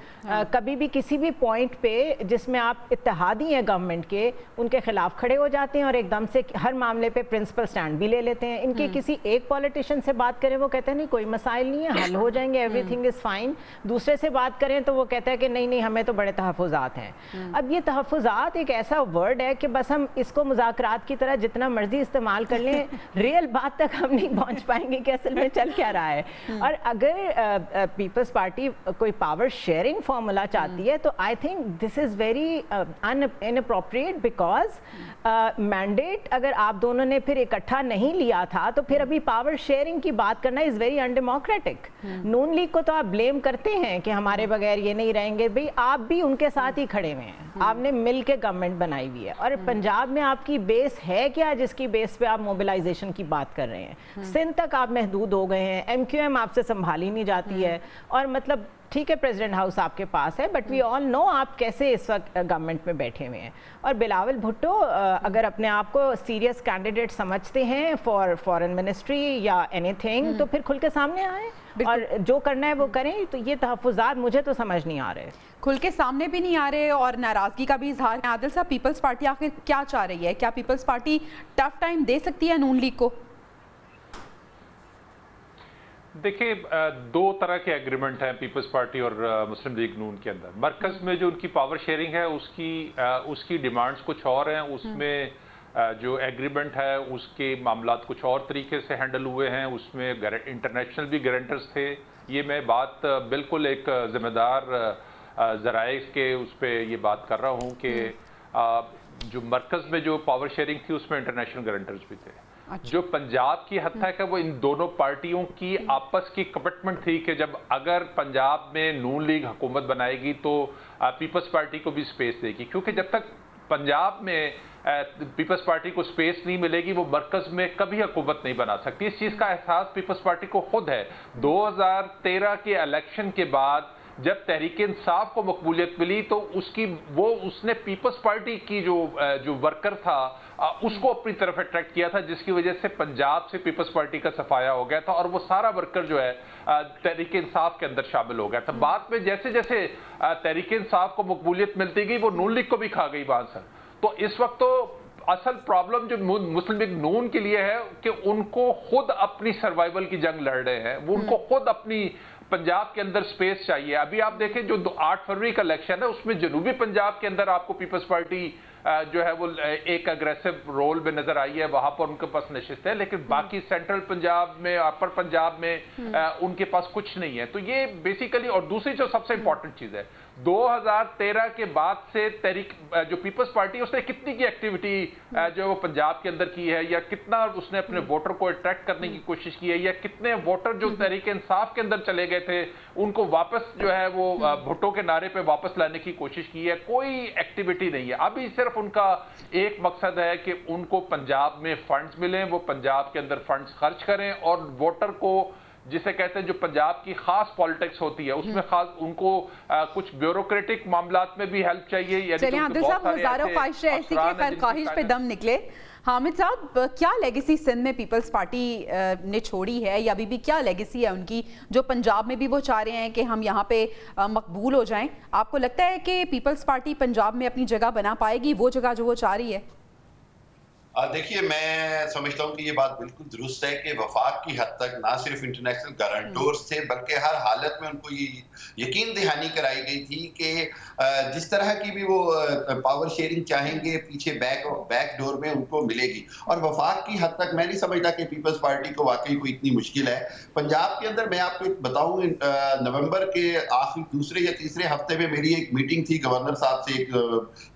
कभी भी किसी भी पॉइंट पे जिसमें आप इत्तेहादी हैं गवर्नमेंट के, उनके खिलाफ खड़े हो जाते हैं और एकदम से हर मामले पे प्रिंसिपल स्टैंड भी ले लेते हैं। इनके किसी एक पॉलिटिशियन से बात करें वो कहते हैं नहीं कोई मसाइल नहीं है, हल हो जाएंगे, एवरीथिंग इज फाइन। दूसरे से बात करें तो वो कहता है कि नहीं नहीं हमें तो बड़े तहफ़्फ़ुज़ात हैं। अब ये तहफ़्फ़ुज़ात एक ऐसा वर्ड है कि बस हम इसको मुज़ाकरात की तरह जितना मर्जी इस्तेमाल कर लें, रियल बात तक हम नहीं पहुंच पाएंगे कि असल में चल क्या रहा है। और अगर पीपल्स पार्टी कोई पावर शेयरिंग फॉर्मूला चाहती है तो I think this is very inappropriate because mandate अगर आप दोनों ने फिर इकट्ठा नहीं लिया था तो फिर अभी पावर शेयरिंग की बात करना is very undemocratic. Noon league को तो आप ब्लेम करते हैं कि हमारे बगैर ये नहीं रहेंगे, भाई आप भी उनके साथ ही खड़े हुए हैं, आपने मिल के गवर्नमेंट बनाई हुई है। और पंजाब में आपकी बेस है क्या जिसकी बेस पे आप मोबिलाइजेशन की बात कर रहे हैं? सिंध तक आप महदूद हो गए हैं, MQM आपसे संभाली नहीं जाती है। और मतलब ठीक है प्रेसिडेंट हाउस आपके पास है, बट वी ऑल नो आप कैसे इस वक्त गवर्नमेंट में बैठे हुए हैं। और बिलावल भुट्टो अगर अपने आप को सीरियस कैंडिडेट समझते हैं फॉर फॉरेन मिनिस्ट्री या एनीथिंग तो फिर खुल के सामने आए और जो करना है वो करें। तो ये तहफ़्फ़ुज़ात मुझे तो समझ नहीं आ रहे, खुल के सामने भी नहीं आ रहे और नाराज़गी का भी इजहार है। आदिल साहब, पीपल्स पार्टी आखिर क्या चाह रही है? क्या पीपल्स पार्टी टफ टाइम दे सकती है नून लीग को? देखिए, दो तरह के एग्रीमेंट हैं पीपल्स पार्टी और मुस्लिम लीग नून के अंदर। मरकज़ में जो उनकी पावर शेयरिंग है उसकी डिमांड्स कुछ और हैं। उसमें जो एग्रीमेंट है उसके मामलात कुछ और तरीके से हैंडल हुए हैं, उसमें इंटरनेशनल भी गारंटर्स थे। ये मैं बात बिल्कुल एक ज़िम्मेदार ज़राए के उस पर ये बात कर रहा हूँ कि जो मरकज़ में जो पावर शेयरिंग थी उसमें इंटरनेशनल गारंटर्स भी थे। जो पंजाब की हद तक है वो इन दोनों पार्टियों की आपस की कमिटमेंट थी कि जब अगर पंजाब में नून लीग हुकूमत बनाएगी तो पीपल्स पार्टी को भी स्पेस देगी, क्योंकि जब तक पंजाब में पीपल्स पार्टी को स्पेस नहीं मिलेगी वो मरकज में कभी हुकूमत नहीं बना सकती। इस चीज़ का एहसास पीपल्स पार्टी को खुद है। 2013 के इलेक्शन के बाद जब तहरीक इंसाफ को मकबूलियत मिली तो उसने पीपल्स पार्टी की जो वर्कर था उसको अपनी तरफ अट्रैक्ट किया था, जिसकी वजह से पंजाब से पीपल्स पार्टी का सफाया हो गया था और वो सारा वर्कर जो है तहरीक इंसाफ के अंदर शामिल हो गया था। बाद में जैसे जैसे तहरीक इंसाफ को मकबूलियत मिलती गई वो नून लीग को भी खा गई वहां से। तो इस वक्त तो असल प्रॉब्लम जो मुस्लिम लीग नून के लिए है कि उनको खुद अपनी सर्वाइवल की जंग लड़ रहे हैं, वो उनको खुद अपनी पंजाब के अंदर स्पेस चाहिए। अभी आप देखें जो 8 फरवरी का इलेक्शन है उसमें जनूबी पंजाब के अंदर आपको पीपल्स पार्टी जो है वो एक अग्रेसिव रोल में नजर आई है, वहां पर उनके पास नशिस्त है, लेकिन बाकी सेंट्रल पंजाब में अपर पंजाब में उनके पास कुछ नहीं है। तो ये बेसिकली, और दूसरी जो सबसे इंपॉर्टेंट चीज है 2013 के बाद से तहरीक जो पीपल्स पार्टी उसने कितनी की एक्टिविटी जो वो पंजाब के अंदर की है, या कितना उसने अपने वोटर को अट्रैक्ट करने की कोशिश की है, या कितने वोटर जो तहरीक इंसाफ के अंदर चले गए थे उनको वापस जो है वो भुट्टो के नारे पे वापस लाने की कोशिश की है। कोई एक्टिविटी नहीं है। अभी सिर्फ उनका एक मकसद है कि उनको पंजाब में फंड्स मिलें, वो पंजाब के अंदर फंड्स खर्च करें और वोटर को, जिसे कहते हैं जो पंजाब की खास पॉलिटिक्स होती है उसमें खास उनको कुछ ब्यूरोक्रेटिक मामलात में भी हेल्प चाहिए। चलिए आदिल साहब, हजारों ख्वाहिश ऐसी कि खैर ख्वाहिश पे दम निकले। हामिद साहब, क्या लेगेसी सिंध में पीपल्स पार्टी ने छोड़ी है, या अभी भी क्या लेगेसी है उनकी जो पंजाब में भी वो चाह रहे हैं कि हम यहाँ पे मकबूल हो जाएं? आपको लगता है कि पीपल्स पार्टी पंजाब में अपनी जगह बना पाएगी, वो जगह जो वो चाह रही है? देखिए, मैं समझता हूँ कि ये बात बिल्कुल दुरुस्त है कि वफाक की हद तक ना सिर्फ इंटरनेशनल गारंटर्स थे बल्कि हर हालत में उनको ये यकीन दहानी कराई गई थी कि जिस तरह की भी वो पावर शेयरिंग चाहेंगे पीछे बैक डोर में उनको मिलेगी। और वफाक की हद तक मैं नहीं समझता कि पीपल्स पार्टी को वाकई कोई इतनी मुश्किल है। पंजाब के अंदर मैं आपको बताऊं, नवंबर के आखिरी दूसरे या तीसरे हफ्ते में मेरी एक मीटिंग थी गवर्नर साहब से एक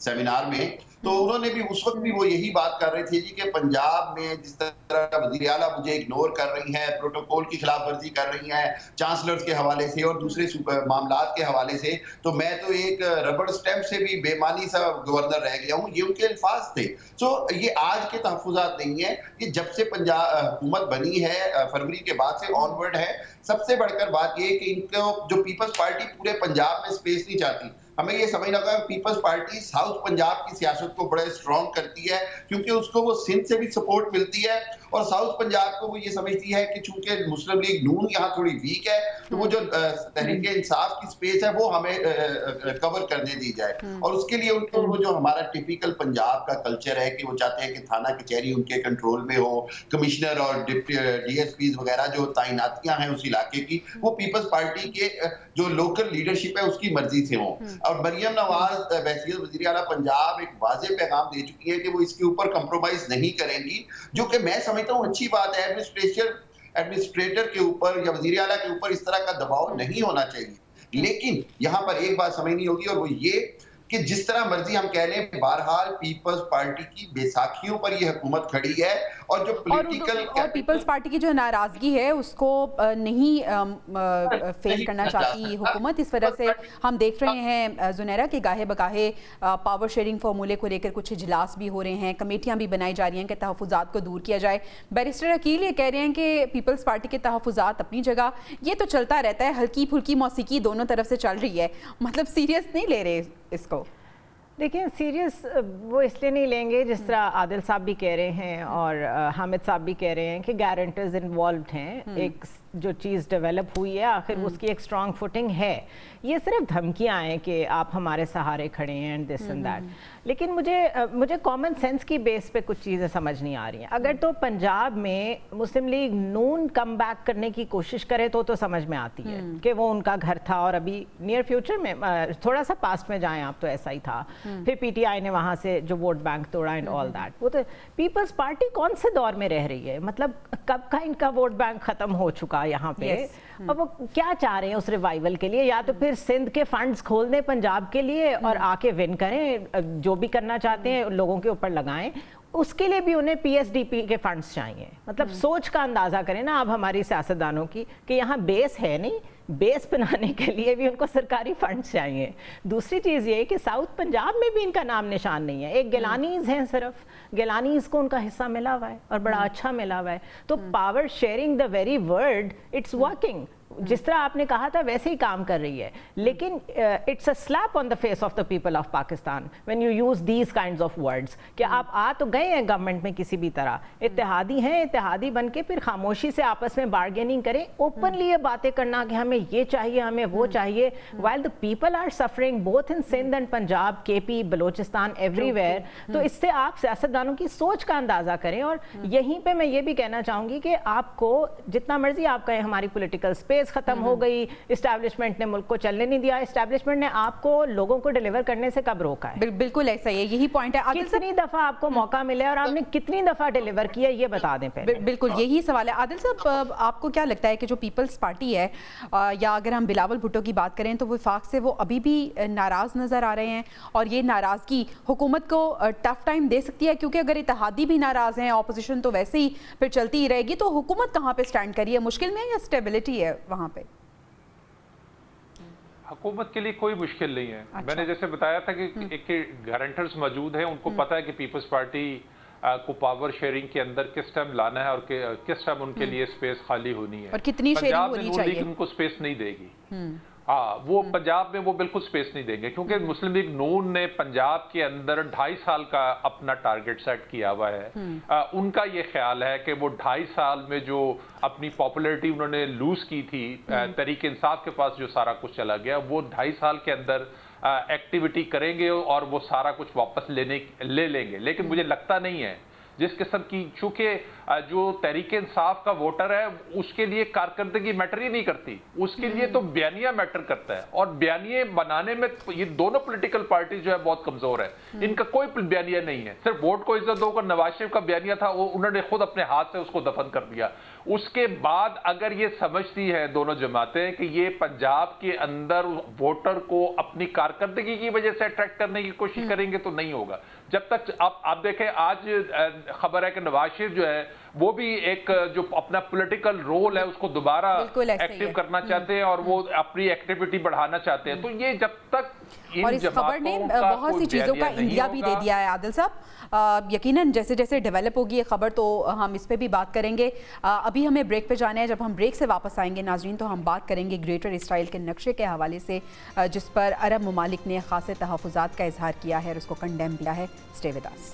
सेमिनार में, तो उन्होंने भी उस वक्त भी वो यही बात कर रहे थे जी कि पंजाब में जिस तरह वज़ीर आला मुझे इग्नोर कर रही हैं, प्रोटोकॉल की खिलाफ वर्जी कर रही हैं चांसलर्स के हवाले से और दूसरे मामलात के हवाले से, तो मैं तो एक रबड़ स्टैंप से भी बेमानी सा गवर्नर रह गया हूँ। ये उनके अल्फाज थे। तो ये आज के तहफ़्फ़ुज़ात नहीं है, ये जब से पंजाब हुकूमत बनी है फरवरी के बाद से ऑनवर्ड है। सबसे बढ़कर बात ये कि इनको जो पीपल्स पार्टी पूरे पंजाब में स्पेस नहीं चाहती। हमें ये समझना होगा पीपल्स पार्टी साउथ पंजाब की सियासत को बड़े स्ट्रॉन्ग करती है क्योंकि उसको वो सिंध से भी सपोर्ट मिलती है, और साउथ पंजाब को वो ये समझती है कि चूंकि मुस्लिम लीग नून यहाँ थोड़ी वीक है तो वो जो तहरीक इंसाफ की स्पेस है वो हमें कवर करने दी जाए। और उसके लिए उनको वो जो हमारा टिपिकल पंजाब का कल्चर है कि वो चाहते हैं कि थाना कचहरी उनके कंट्रोल में हो, कमिश्नर और DSPs वगैरह जो तैनातियां हैं उस इलाके की वो पीपल्स पार्टी के जो लोकल लीडरशिप है उसकी मर्जी से हो। और मरियम नवाज बहसीत वज़ीर आला पंजाब एक वाज़ेह पैगाम दे चुकी है कि वो इसके ऊपर कंप्रोमाइज नहीं करेंगी, जो कि मैं समझता हूँ अच्छी बात है। एडमिनिस्ट्रेटर के ऊपर या वज़ीर आला के ऊपर इस तरह का दबाव नहीं होना चाहिए, लेकिन यहाँ पर एक बात समझनी होगी और वो ये कि जिस तरह मर्जी हम कह लें, बहरहाल पीपल्स पार्टी की बैसाखियों पर ये हुकूमत खड़ी है और जो पॉलिटिकल और पीपल्स पार्टी की जो नाराजगी है उसको नहीं फेस करना चाहती हुकूमत। इस वजह से हम देख रहे हैं जुनैरा कि गाहे बगाहे पावर शेयरिंग फॉर्मूले को लेकर कुछ इजलास भी हो रहे हैं, कमेटियां भी बनाई जा रही हैं कि तहफ़्फ़ुज़ात को दूर किया जाए। बैरिस्टर अकील ये कह रहे हैं कि पीपल्स पार्टी के तहफ़्फ़ुज़ात अपनी जगह, ये तो चलता रहता है, हल्की फुल्की मौसीकी दोनों तरफ से चल रही है, मतलब सीरियस नहीं ले रहे इसको। देखिए, सीरियस वो इसलिए नहीं लेंगे जिस तरह आदिल साहब भी कह रहे हैं और हामिद साहब भी कह रहे हैं कि गारंटर्स इन्वॉल्व हैं। एक جو چیز ڈیولپ ہوئی ہے آخر اس کی ایک اسٹرانگ فوٹنگ ہے. یہ صرف دھمکیاں ہیں کہ آپ ہمارے سہارے کھڑے ہیں اینڈ دس اینڈ دیٹ. لیکن مجھے کامن سینس کی بیس پہ کچھ چیزیں سمجھ نہیں آ رہی ہیں. اگر تو پنجاب میں مسلم لیگ نون کم بیک کرنے کی کوشش کرے تو سمجھ میں آتی ہے کہ وہ ان کا گھر تھا, اور ابھی نیئر فیوچر میں تھوڑا سا پاسٹ میں جائیں آپ تو ایسا ہی تھا. پھر پی ٹی آئی نے وہاں سے جو ووٹ بینک توڑا اینڈ آل دیٹ. وہ تو پیپلز پارٹی کون سے دور میں رہ رہی ہے, مطلب کب کا ان کا ووٹ بینک ختم ہو چکا یہاں پہ. اب وہ کیا چاہ رہے ہیں اس ریوائول کے لیے؟ یا تو پھر سندھ کے فنڈز کھول دیں پنجاب کے لیے اور آ کے ون کریں, جو بھی کرنا چاہتے ہیں لوگوں کے اوپر لگائیں. اس کے لیے بھی انہیں پی ایس ڈی پی کے فنڈز چاہیے. مطلب سوچ کا اندازہ کریں نا آپ ہماری سیاستدانوں کی کہ یہاں بیس ہے نہیں, بیس بنانے کے لیے بھی ان کو سرکاری فنڈز چاہیے. دوسری چیز یہ کہ ساؤتھ پنجاب میں بھی ان کا نام نشان نہیں ہے. ایک گیلانیز ہیں, صرف گیلانیز کو ان کا حصہ ملا ہوا ہے اور بڑا اچھا ملا ہوا ہے. تو power sharing the very word it's working. جس طرح آپ نے کہا تھا ویسے ہی کام کر رہی ہے. لیکن it's a slap on the face of the people of Pakistan when you use these kinds of words کہ آپ آ تو گئے ہیں گورنمنٹ میں کسی بھی طرح, اتحادی ہیں, اتحادی بن کے پھر خاموشی سے آپس میں بارگیننگ کریں. اوپنلی یہ باتیں کرنا کہ ہمیں یہ چاہیے, ہمیں وہ چاہیے, while the people are suffering both in Sindh and Punjab, KP, Balochistan, everywhere. تو اس سے آپ سیاستدانوں کی سوچ کا اندازہ کریں. اور یہیں پہ میں یہ بھی کہنا چاہوں گی کہ آپ کو جتنا مرضی آپ کہیں ہماری پولیٹیکل اسپیس ختم ہو گئی, اسٹیبلشمنٹ نے ملک کو چلنے نہیں دیا, اسٹیبلشمنٹ نے آپ کو لوگوں کو ڈیلیور کرنے سے کب روکا ہے؟ بالکل ایسا ہی ہے, یہی پوائنٹ ہے. کتنی دفعہ آپ کو موقع ملے اور آپ نے کتنی دفعہ ڈیلیور کیا یہ بتا دیں پہلے. بالکل یہی سوال ہے. عادل صاحب, آپ کو کیا لگتا ہے کہ جو پیپلز پارٹی ہے, یا اگر ہم بلاول بھٹو کی بات کریں تو وفاق سے وہ ابھی بھی ناراض نظر آ رہے ہیں, اور یہ ناراضگی حکومت کو ٹف ٹائم دے سکتی ہے؟ کیونکہ اگر اتحادی بھی ناراض ہیں, اپوزیشن تو ویسے ہی پھر چلتی ہی رہے گی, تو حکومت کہاں پہ سٹینڈ کری ہے, مشکل میں یا اسٹیبلٹی ہے وہاں پہ؟ حکومت کے لیے کوئی مشکل نہیں ہے. میں نے جیسے بتایا تھا کہ ایک گارنٹرز موجود ہیں, ان کو پتا ہے کہ پیپلز پارٹی کو پاور شیئرنگ کے اندر کس ٹائم لانا ہے اور کس ٹائم ان کے لیے سپیس خالی ہونی ہے. اور کتنی شیئرنگ ہونی چاہیے. ان کو سپیس نہیں دے گی. وہ پنجاب میں وہ بالکل سپیس نہیں دیں گے, کیونکہ مسلم لیگ نون نے پنجاب کے اندر 2.5 سال کا اپنا ٹارگٹ سیٹ کیا ہوا ہے. ان کا یہ خیال ہے کہ وہ 2.5 سال میں جو اپنی پاپولیرٹی انہوں نے لوز کی تھی, تحریک انصاف کے پاس جو سارا کچھ چلا گیا, وہ 2.5 سال کے اندر ایکٹیویٹی کریں گے اور وہ سارا کچھ واپس لے لیں گے. لیکن مجھے لگتا نہیں ہے جس قسم کی, چونکہ جو تحریک انصاف کا ووٹر ہے اس کے لیے کارکردگی میٹر ہی نہیں کرتی, اس کے لیے تو بیانیہ میٹر کرتا ہے. اور بیانیے بنانے میں یہ دونوں پولیٹیکل پارٹی جو ہے بہت کمزور ہے. ان کا کوئی بیانیہ نہیں ہے. صرف ووٹ کو عزت دو کا نواز شریف کا بیانیہ تھا, وہ انہوں نے خود اپنے ہاتھ سے اس کو دفن کر دیا. اس کے بعد اگر یہ سمجھتی ہے دونوں جماعتیں کہ یہ پنجاب کے اندر ووٹر کو اپنی کارکردگی کی وجہ سے اٹریکٹ کرنے کی کوشش کریں گے تو نہیں ہوگا. جب تک آپ دیکھیں, آج خبر ہے کہ نواز شریف جو ہے وہ بھی ایک جو اپنا پولیٹیکل رول ہے اس کو دوبارہ ایکٹیو کرنا چاہتے ہیں اور وہ اپنی ایکٹیویٹی بڑھانا چاہتے ہیں. تو یہ جب تک اور اس خبر نے بہت سی چیزوں کا انڈیا بھی دے دیا ہے. عادل صاحب, یقیناً جیسے جیسے ڈیولپ ہوگی یہ خبر تو ہم اس پہ بھی بات کریں گے. ابھی ہمیں بریک پہ جانا ہے. جب ہم بریک سے واپس آئیں گے ناظرین تو ہم بات کریں گے گریٹر اسرائیل کے نقشے کے حوالے سے, جس پر عرب ممالک نے خاصے تحفظات کا اظہار کیا ہے اور اس کو کنڈیم کیا ہے. Stay with us.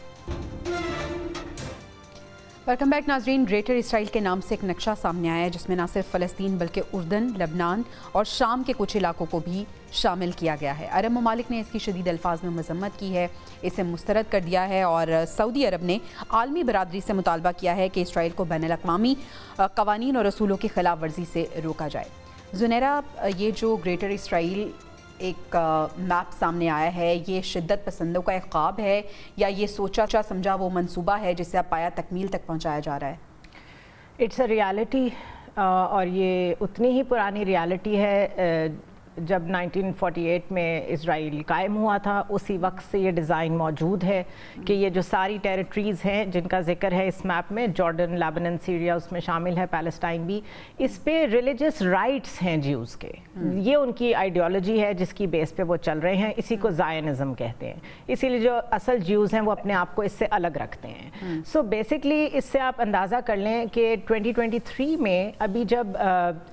Welcome back ناظرین. گریٹر اسرائیل کے نام سے ایک نقشہ سامنے آیا ہے جس میں نہ صرف فلسطین بلکہ اردن, لبنان اور شام کے کچھ علاقوں کو بھی شامل کیا گیا ہے. عرب ممالک نے اس کی شدید الفاظ میں مذمت کی ہے, اسے مسترد کر دیا ہے, اور سعودی عرب نے عالمی برادری سے مطالبہ کیا ہے کہ اسرائیل کو بین الاقوامی قوانین اور اصولوں کی خلاف ورزی سے روکا جائے. زنیرہ, یہ جو گریٹر اسرائیل ایک میپ سامنے آیا ہے, یہ شدت پسندوں کا ایک خواب ہے یا یہ سوچا سمجھا وہ منصوبہ ہے جسے اب پایا تکمیل تک پہنچایا جا رہا ہے؟ اٹس اے ریالٹی, اور یہ اتنی ہی پرانی ریالٹی ہے جب 1948 میں اسرائیل قائم ہوا تھا. اسی وقت سے یہ ڈیزائن موجود ہے کہ یہ جو ساری ٹیریٹریز ہیں جن کا ذکر ہے اس میپ میں, جارڈن, لیبنن, سیریا اس میں شامل ہے, پیلسٹائن بھی, اس پہ ریلیجس رائٹس ہیں جیوز کے. یہ ان کی آئیڈیالوجی ہے جس کی بیس پہ وہ چل رہے ہیں. اسی کو زائنزم کہتے ہیں. اسی لیے جو اصل جیوز ہیں وہ اپنے آپ کو اس سے الگ رکھتے ہیں. سو بیسکلی اس سے آپ اندازہ کر لیں کہ 2023 میں ابھی جب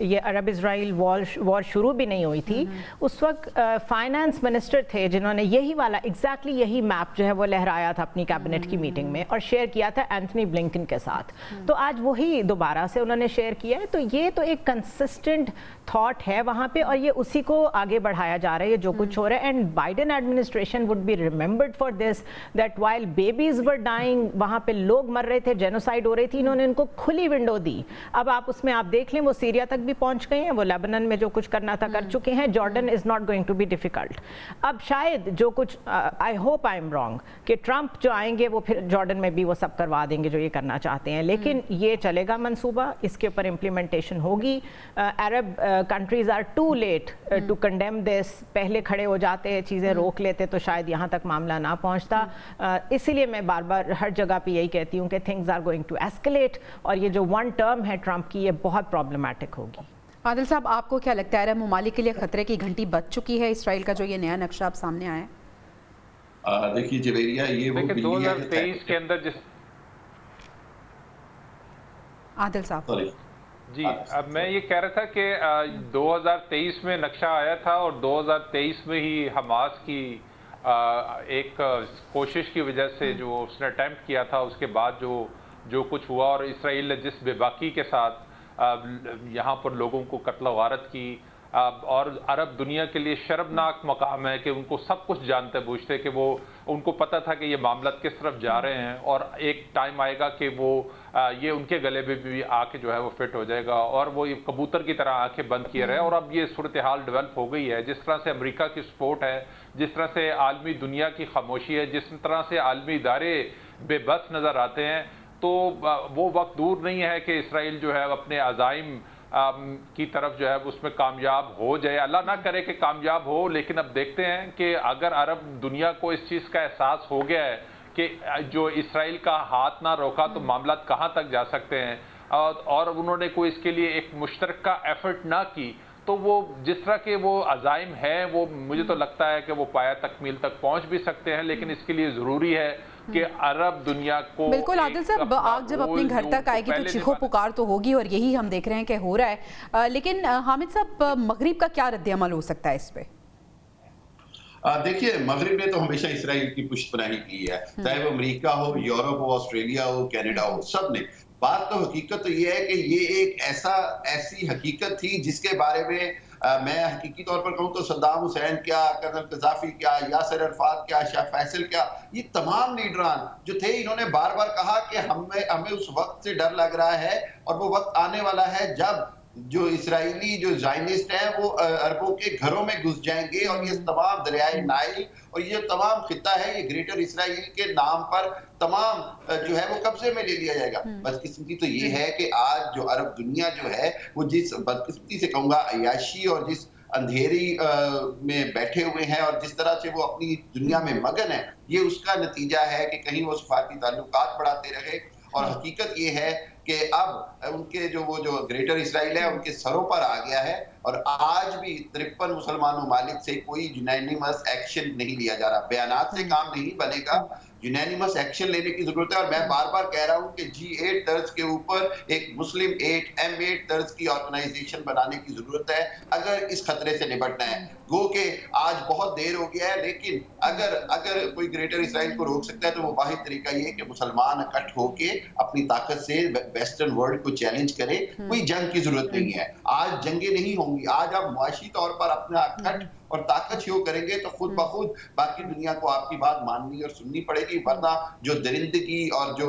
یہ عرب اسرائیل وار شروع بھی نہیں ہوئی थी, उस वक्त फाइनेंस मिनिस्टर थे जिन्होंने यही वाला एग्जैक्टली यही मैप जो है वो लहराया था अपनी कैबिनेट की मीटिंग में और शेयर किया था एंथनी ब्लिंकन के साथ। तो आज वही दोबारा से उन्होंने शेयर किया है। तो ये तो एक कंसिस्टेंट थॉट है वहाँ पे और ये उसी को आगे बढ़ाया जा रहा है जो कुछ हो रहा है। And Biden administration would be remembered for this that while babies were dying, वहाँ पे लोग मर रहे थे, जेनोसाइड हो रही थी, इन्होंने इनको खुली विंडो दी। अब आप उसमें आप देख लें वो सीरिया तक भी पहुँच गए हैं, वो लेबनान में जो कुछ करना था कर चुके हैं, Jordan is not going to be difficult. अब शायद जो कुछ I hope I am wrong कि ट्रंप जो आएंगे वो फिर जॉर्डन में भी वो सब करवा देंगे जो ये करना चाहते हैं, लेकिन ये चलेगा मंसूबा, इसके ऊपर इम्प्लीमेंटेशन होगी। Arab countries are too late to condemn this, पहले खड़े हो जाते, चीज़ें रोक लेते तो शायद यहाँ तक मामला ना पहुँचता। इसीलिए मैं बार बार हर जगह पे यही कहती हूँ कि things are going to escalate और ये जो वन टर्म है ट्रंप की ये बहुत प्रॉब्लमैटिक होगी। आदिल साहब, आपको क्या लगता है अरब ममालिक के लिए खतरे की घंटी बज चुकी है इसराइल का जो ये नया नक्शा अब सामने आया है? देखिए जवेरिया, ये वो 2023 के अंदर जिस आदिल साहब जी, अब मैं ये कह रहा था कि 2023 में नक्शा आया था और 2023 में ही हमास की एक कोशिश की वजह से जो उसने अटेम्प्ट किया था, उसके बाद जो कुछ हुआ और इसराइल ने जिस बेबाकी के साथ यहाँ पर लोगों को कत्ल वारत की, और अरब दुनिया के लिए शर्मनाक मकाम है कि उनको सब कुछ जानते बूझते कि वो उनको पता था कि ये मामला किस तरफ जा रहे हैं और एक टाइम आएगा कि वो ये उनके गले में भी आके जो है वो फिट हो जाएगा और वो ये कबूतर की तरह आंखें बंद किए रहे। और अब ये सूरत हाल डेवलप हो गई है, जिस तरह से अमेरिका की सपोर्ट है, जिस तरह से आलमी दुनिया की खामोशी है, जिस तरह से आलमी इदारे बेबस नज़र आते हैं, तो वो वक्त दूर नहीं है कि इसराइल जो है अपने अज़ाइम की तरफ जो है उसमें कामयाब हो जाए। अल्लाह ना करे कि कामयाब हो, लेकिन अब देखते हैं कि अगर अरब दुनिया को इस चीज़ का एहसास हो गया है कि जो इसराइल का हाथ ना रोका तो मामला कहाँ तक जा सकते हैं, और उन्होंने कोई इसके लिए एक मुश्तरका एफर्ट ना की, तो वो जिस तरह के वो अज़ाइम हैं वो मुझे तो लगता है कि वो पाया तकमील तक पहुँच भी सकते हैं, लेकिन इसके लिए ज़रूरी है कि अरब दुनिया को बिल्कुल। आदिल साहब, आग जब अपने घर तक आएगी तो चीखो पुकार तो होगी और यही हम देख रहे हैं कि हो रहा है। लेकिन हामिद साहब, मगरिब का क्या रद्द-ए-अमल हो सकता है इस पे? देखिए, मगरिब ने तो हमेशा इसराइल की पुष्टपनाही की है, चाहे वो अमेरिका हो, यूरोप हो, ऑस्ट्रेलिया हो, कनाडा हो, सब ने। बात तो हकीकत तो ये है कि ये एक ऐसी हकीकत थी जिसके बारे में मैं हकीकी तौर पर कहूँ तो सद्दाम हुसैन क्या, कर्नल कज़ाफी क्या, यासिर अरफात क्या, शाह फैसल क्या, ये तमाम लीडरान जो थे, इन्होंने बार बार कहा कि हमें उस वक्त से डर लग रहा है और वो वक्त आने वाला है जब जो इसराइली जो ज़ायनिस्ट हैं वो अरबों के घरों में घुस जाएंगे और ये तमाम दरियाए नाइल और ये तमाम खिता है, ये ग्रेटर इसराइल के नाम पर तमाम जो है वो कब्जे में ले लिया जाएगा। बदकिस्मती तो ये है कि आज जो अरब दुनिया जो है वो जिस बदकिस्मती से कहूँगा अयाशी और जिस अंधेरी में बैठे हुए हैं और जिस तरह से वो अपनी दुनिया में मगन है, ये उसका नतीजा है कि कहीं वो सफारती ताल्लुकात बढ़ाते रहे। और हकीकत ये है कि अब उनके जो ग्रेटर इसराइल है उनके सरों पर आ गया है और आज भी 53 मुसलमान ममालिक से कोई यूनानिमस एक्शन नहीं लिया जा रहा। बयानात से काम नहीं बनेगा, यूनानिमस एक्शन लेने की जरूरत है। और मैं बार बार कह रहा हूं कि G8 तर्ज के ऊपर एक मुस्लिम 8 M8 तर्ज की ऑर्गेनाइजेशन बनाने की जरूरत है अगर इस खतरे से निपटना है। गो के आज बहुत देर हो गया है, लेकिन अगर कोई ग्रेटर इसराइल को रोक सकता है तो वो वाहिद तरीका ये है कि मुसलमान इकट्ठ होके अपनी ताकत से वेस्टर्न वर्ल्ड को चैलेंज करे। कोई जंग की जरूरत नहीं है, आज जंगें नहीं होंगी। आज आप मुआशी तौर पर अपना इकट्ठ और ताकत शो करेंगे तो खुद ब खुद बाकी दुनिया को आपकी बात माननी और सुननी पड़ेगी, वरना जो दरिंदगी और जो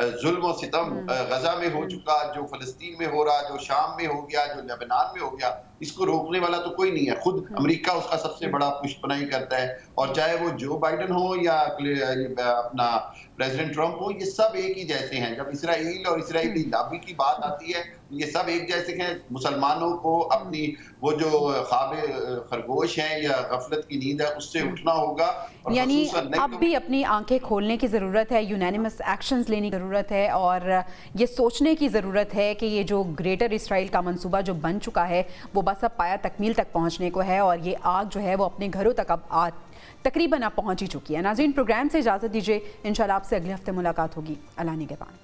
जुल्म और सितम गजा में हो चुका, जो फलस्तीन में हो रहा, जो शाम में हो गया, जो लेबनान में हो गया, इसको रोकने वाला तो कोई नहीं है। खुद अमेरिका उसका सबसे बड़ा पुष्टपनाही करता है, और चाहे वो जो बाइडन हो या अपना प्रेसिडेंट ट्रंप हो, ये सब एक ही जैसे हैं। जब इसराइल और इसराइली लॉबी की बात आती है, ये सब एक जैसे हैं। मुसलमानों को अपनी वो जो ख्वाबे खरगोश हैं या गफलत की नींद है उससे उठना होगा। यानी अब भी अपनी आंखें खोलने की ज़रूरत है, यूनानिमस एक्शंस लेने की ज़रूरत है और ये सोचने की ज़रूरत है कि ये जो ग्रेटर इसराइल का मंसूबा जो बन चुका है वो बस अब पाया तकमील तक पहुंचने को है और ये आग जो है वो अपने घरों तक अब तकरीबन अब पहुंच ही चुकी है। नाज़रीन, प्रोग्राम से इजाज़त दीजिए, इंशाल्लाह आपसे अगले हफ्ते मुलाकात होगी। अल्लाह निगहबान।